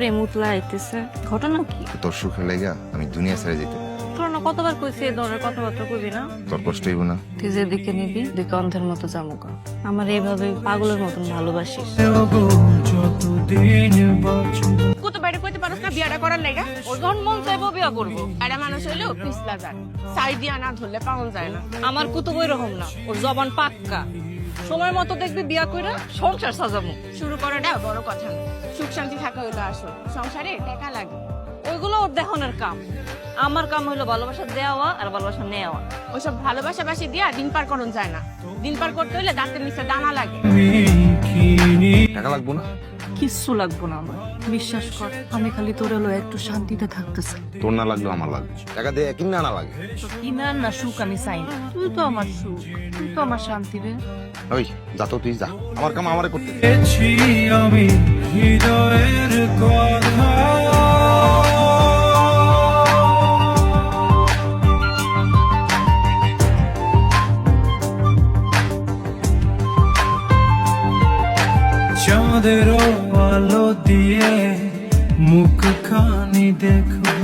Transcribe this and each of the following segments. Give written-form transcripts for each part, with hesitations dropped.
প্রেম উতলা আইতেছে, ঘটনা কি? তোর সুখে লেগা আমি দুনিয়া ছেড়ে যেতে পারি। তোর না কতবার কইছি এই ধরনের কথাবার্তা কইবি না। তোর কষ্ট হইব না? তুই যেদিকে নিবি দিকে অন্ধের মতো জামুকা। আমার এইভাবে পাগলের মতন ভালোবাসিস। কত বাইরে কইতে পারছ না বিয়াটা করার লাগা? ওর যখন মন চাইবো বিয়া করবো। আরে মানুষ হইলেও পিছলা যায়, সাই দিয়া না ধরলে পাওয়া যায় না। আমার কুতুব ওই রকম না, ওর জবান পাক্কা। সময় মতো দেখবি বিয়া কইরা সংসার সাজামু। শুরু করাটা বড় কথা না, সুখ শান্তি থাকা হইলো আসল। সংসারে টাকা লাগে, ওইগুলো ওর দেহনের কাম। আমার কাম হইলো ভালোবাসা দেওয়া আর ভালোবাসা নেওয়া। ওইসব ভালোবাসা বাসি দিয়া দিন পার করন যায় না। দিন পার করতে হইলে দাঁতের নিচে দানা লাগে। টাকা লাগবো না? কিচ্ছু লাগবো না আমার, বিশ্বাস কর। আমি খালি তোর হলো একটু শান্তিতে থাকতে চাই। তোর না লাগলো আমার লাগবে। টাকা দিয়ে কিনা না লাগে। কিনার না সুখ আমি চাই না। তুই তো আমার সুখ, তুই তো আমার শান্তি রে। ওই যা তো তুই যা, আমার কাম আমারে করতে দে। আমি হৃদয়ের কথা চাঁদের আলো দিয়ে মুখ খানি দেখো,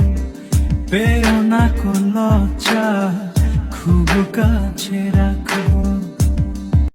পেও না কো লজ্জা, খুব কাছে রাখো।